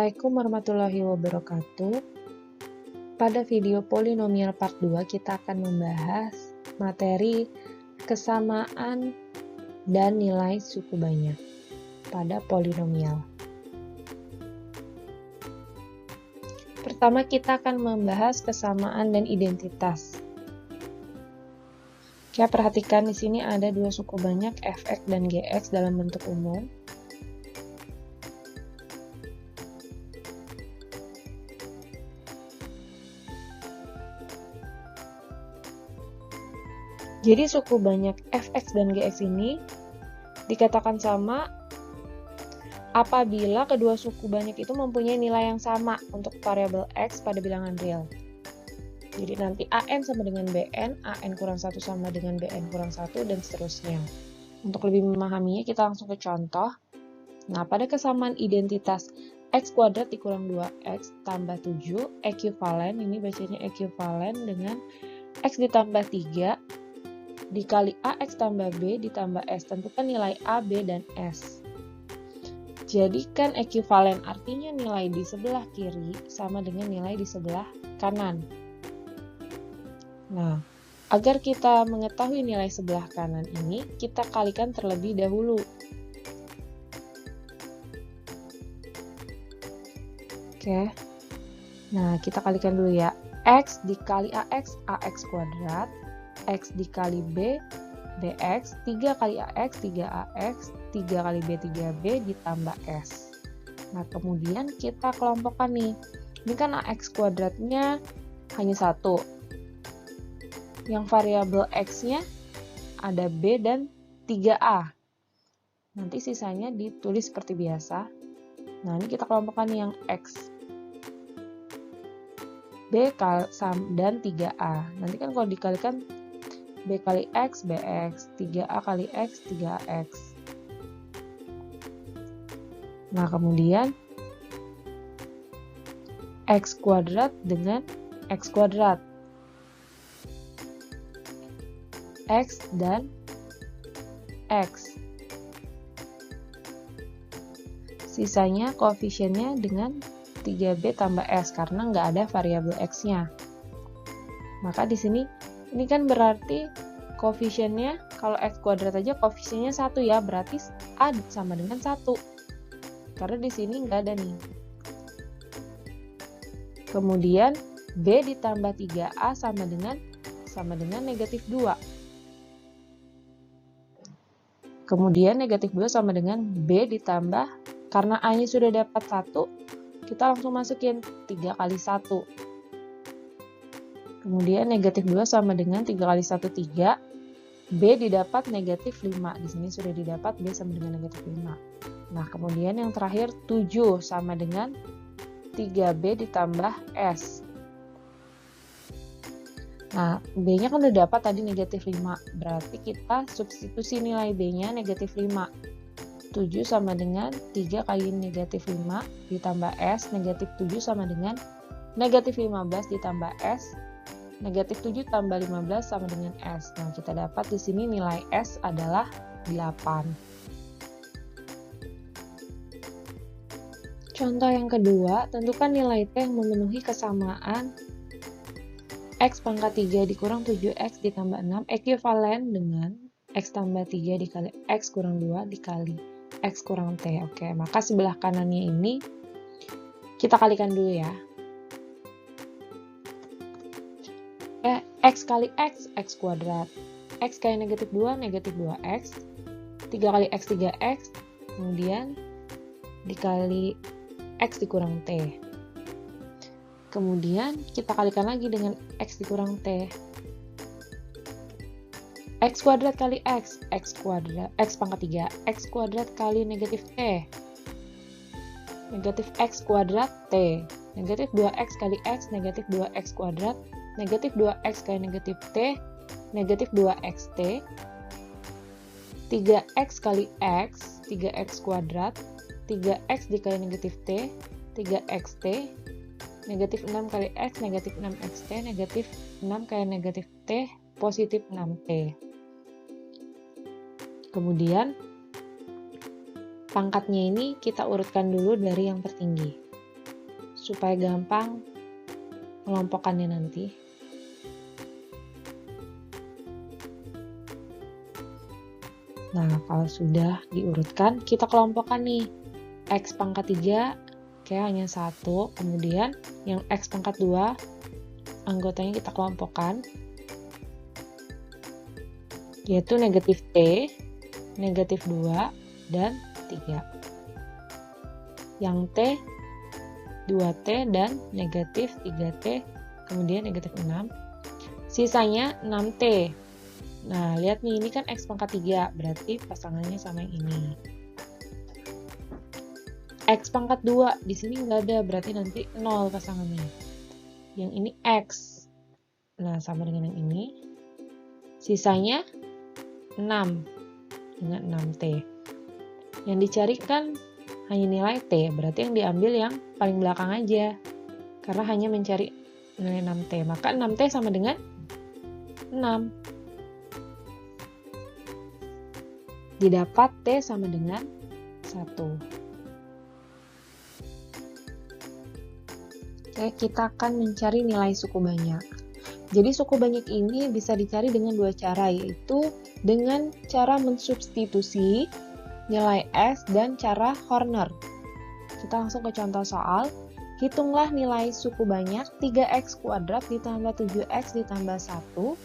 Assalamualaikum warahmatullahi wabarakatuh. Pada video polinomial part 2 kita akan membahas materi kesamaan dan nilai suku banyak pada polinomial. Pertama kita akan membahas kesamaan dan identitas. Oke, perhatikan di sini ada dua suku banyak fx dan gx dalam bentuk umum. Jadi suku banyak fx dan gx ini dikatakan sama apabila kedua suku banyak itu mempunyai nilai yang sama untuk variabel x pada bilangan real. Jadi nanti an sama dengan bn, an kurang 1 sama dengan bn kurang 1, dan seterusnya. Untuk lebih memahaminya kita langsung ke contoh. Nah, pada kesamaan identitas x kuadrat dikurang 2x tambah 7, ekuivalen, ini bacanya ekuivalen dengan x ditambah 3 dikali ax tambah b ditambah s. Tentukan nilai a, b, dan s. Jadikan ekuivalen artinya nilai di sebelah kiri sama dengan nilai di sebelah kanan. Nah, agar kita mengetahui nilai sebelah kanan ini, kita kalikan terlebih dahulu. Oke. Nah, kita kalikan dulu ya. X dikali ax, ax kuadrat. X dikali b, bx, 3 kali ax, 3ax, 3 kali b, 3b, ditambah s. Nah, kemudian kita kelompokkan nih. Ini kan ax kuadratnya hanya 1. Yang variabel x-nya ada b dan 3a. Nanti sisanya ditulis seperti biasa. Nah, ini kita kelompokkan yang x. b dan 3a. Nanti kan kalau dikalikan b kali x, bx, 3a kali x, 3ax. Nah, kemudian x kuadrat dengan x kuadrat. X dan x. Sisanya koefisiennya dengan 3b tambah s karena nggak ada variabel x-nya. Maka di sini ini kan berarti koefisiennya, kalau x kuadrat aja koefisiennya 1 ya, berarti a sama dengan 1. Karena di sini nggak ada nih. Kemudian b ditambah 3a sama dengan negatif 2. Kemudian negatif 2 sama dengan b ditambah, karena a-nya sudah dapat 1, kita langsung masukin 3 kali 1. Kemudian negatif 2 sama dengan 3 kali 1, 3. B didapat negatif 5. Di sini sudah didapat B sama dengan negatif 5. Nah, kemudian yang terakhir 7 sama dengan 3B ditambah S. Nah, B-nya kan udah dapat tadi negatif 5. Berarti kita substitusi nilai B-nya negatif 5. 7 sama dengan 3 kali negatif 5 ditambah S. Negatif 7 sama dengan negatif 15 ditambah S. Negatif 7 tambah 15 sama dengan S. Nah, kita dapat di sini nilai S adalah 8. Contoh yang kedua, tentukan nilai T yang memenuhi kesamaan X pangkat 3 dikurang 7X ditambah 6 ekuivalen dengan X tambah 3 dikali X kurang 2 dikali X kurang T. Oke, maka sebelah kanannya ini kita kalikan dulu ya. X kali X, X kuadrat. X kali negatif 2, negatif 2X. 3 kali X, 3X. Kemudian dikali X dikurang T. Kemudian kita kalikan lagi dengan X dikurang T. X kuadrat kali X, X kuadrat, X pangkat 3. X kuadrat kali negatif T. Negatif X kuadrat T. Negatif 2X kali X, negatif 2X kuadrat. Negatif 2x kali negatif t, negatif 2xt, 3x kali x, 3x kuadrat, 3x dikali negatif t, 3xt, negatif 6 kali x, negatif 6xt, negatif 6 kali negatif t, positif 6t. Kemudian pangkatnya ini kita urutkan dulu dari yang tertinggi. supaya gampang kelompokannya nanti. Nah, kalau sudah diurutkan, kita kelompokkan nih. X pangkat 3, hanya 1. Kemudian yang X pangkat 2, anggotanya kita kelompokkan. Yaitu negatif T, negatif 2, dan 3. Yang T, 2T, dan negatif 3T, kemudian negatif 6. Sisanya 6T. Nah, lihat nih, ini kan X pangkat 3, berarti pasangannya sama yang ini. X pangkat 2, di sini nggak ada, berarti nanti 0 pasangannya. Yang ini X. Nah, sama dengan yang ini. Sisanya 6 dengan 6T. Yang dicarikan hanya nilai T, berarti yang diambil yang paling belakang aja. Karena hanya mencari nilai 6T, maka 6T sama dengan 6. Didapat T sama dengan 1. Oke, kita akan mencari nilai suku banyak. Jadi suku banyak ini bisa dicari dengan dua cara, yaitu dengan cara mensubstitusi nilai S dan cara Horner. Kita langsung ke contoh soal. Hitunglah nilai suku banyak 3x kuadrat ditambah 7x ditambah 1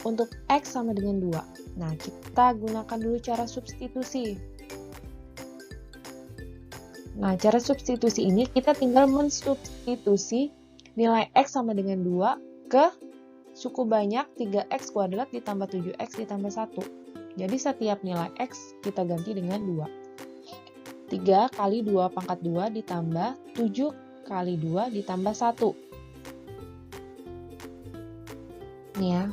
untuk X sama dengan 2. Nah, kita gunakan dulu cara substitusi. Nah, cara substitusi ini kita tinggal mensubstitusi nilai X sama dengan 2 ke suku banyak 3x kuadrat ditambah 7x ditambah 1. Jadi setiap nilai X kita ganti dengan 2. 3 kali 2 pangkat 2 ditambah 7 kali 2 ditambah 1. Nih ya,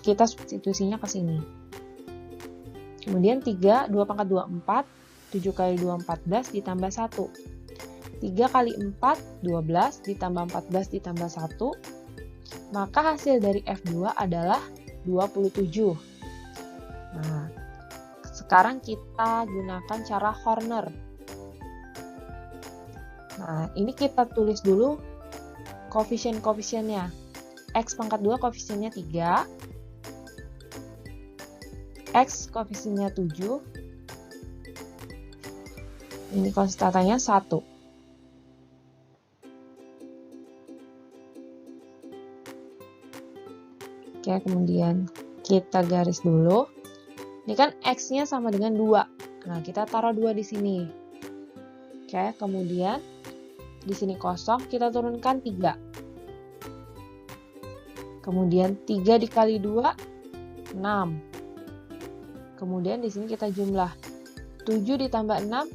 kita substitusinya ke sini. Kemudian 3, 2 pangkat 2, 4. 7 kali 2, 14 ditambah 1. 3 kali 4, 12 ditambah 14 ditambah 1. Maka hasil dari F2 adalah 27. Nah, sekarang kita gunakan cara Horner. Nah, ini kita tulis dulu koefisien-koefisiennya. X pangkat 2 koefisiennya 3. X koefisiennya 7. Ini konstantanya 1. Oke, kemudian kita garis dulu. Ini kan X-nya sama dengan 2. Nah, kita taruh 2 di sini. Oke, kemudian di sini kosong, kita turunkan 3. Kemudian 3 dikali 2, 6. Kemudian di sini kita jumlah. 7 ditambah 6,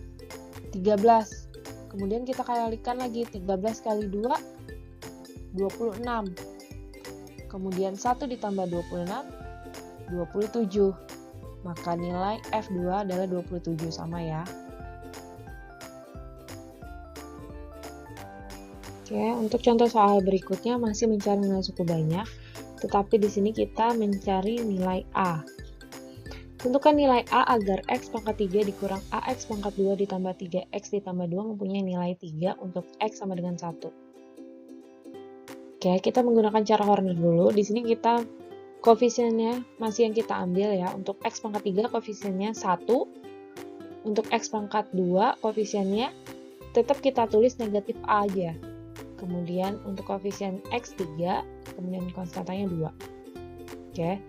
13. Kemudian kita kalikan lagi. 13 kali 2, 26. Kemudian 1 ditambah 26, 27. Maka nilai F2 adalah 27, sama ya. Oke, untuk contoh soal berikutnya masih mencari nilai suku banyak, tetapi di sini kita mencari nilai A. Tentukan nilai A agar X pangkat 3 dikurang AX pangkat 2 ditambah 3X ditambah 2 mempunyai nilai 3 untuk X sama dengan 1. Oke, kita menggunakan cara Horner dulu. Di sini kita koefisiennya masih yang kita ambil ya. Untuk X pangkat 3 koefisiennya 1. Untuk X pangkat 2 koefisiennya tetap kita tulis negatif A aja. Kemudian untuk koefisien X3, kemudian konstantanya 2. Oke.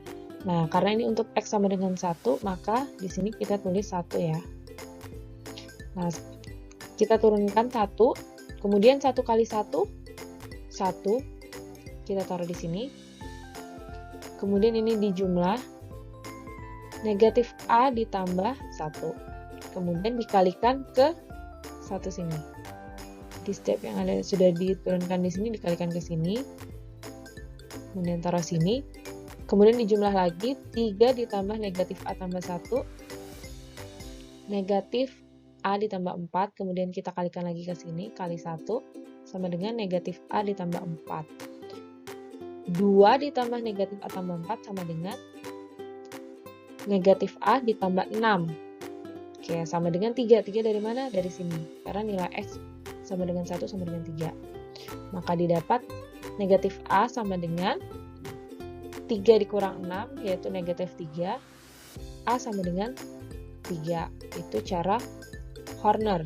Nah, karena ini untuk X sama dengan 1, maka di sini kita tulis 1 ya. Nah, kita turunkan 1, kemudian 1 kali 1, 1. Kita taruh di sini. Kemudian ini dijumlah. Negatif A ditambah 1. Kemudian dikalikan ke 1 sini. Di step yang ada sudah diturunkan di sini, dikalikan ke sini. Kemudian taruh sini. Kemudian dijumlah lagi, 3 ditambah negatif A tambah 1, negatif A ditambah 4, kemudian kita kalikan lagi ke sini, kali 1, sama dengan negatif A ditambah 4. 2 ditambah negatif A tambah 4 sama dengan negatif A ditambah 6. Oke, sama dengan 3. 3 dari mana? Dari sini. Karena nilai X sama dengan 1 sama dengan 3. Maka didapat negatif A sama dengan 3 dikurang 6, yaitu negatif 3. A sama dengan 3. Itu cara Horner.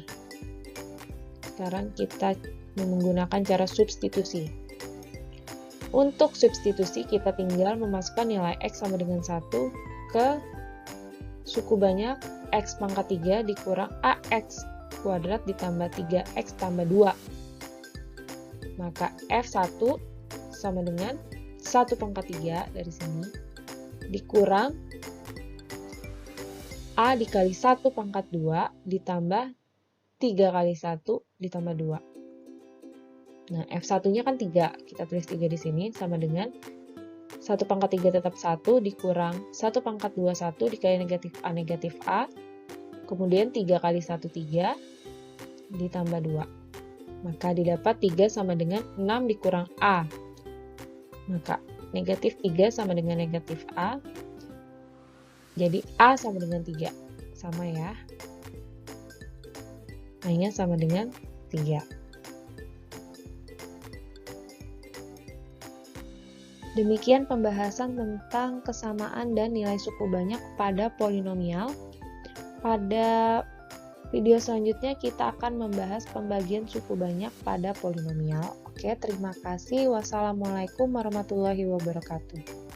Sekarang kita menggunakan cara substitusi. Untuk substitusi, kita tinggal memasukkan nilai X sama dengan 1 ke suku banyak X pangkat 3 dikurang AX kuadrat ditambah 3X tambah 2. Maka F1 sama dengan 1 pangkat 3 dari sini dikurang A dikali 1 pangkat 2 ditambah 3 kali 1 ditambah 2. Nah, F1-nya kan 3. Kita tulis 3 di sini sama dengan 1 pangkat 3 tetap 1 dikurang 1 pangkat 2 1 dikali negatif A. Kemudian 3 kali 1 3 ditambah 2. Maka didapat 3 sama dengan 6 dikurang A. Maka negatif 3 sama dengan negatif A. Jadi A sama dengan 3. Sama ya. A-nya sama dengan 3. Demikian pembahasan tentang kesamaan dan nilai suku banyak pada polinomial. Pada video selanjutnya kita akan membahas pembagian suku banyak pada polinomial. Oke, terima kasih. Wassalamualaikum warahmatullahi wabarakatuh.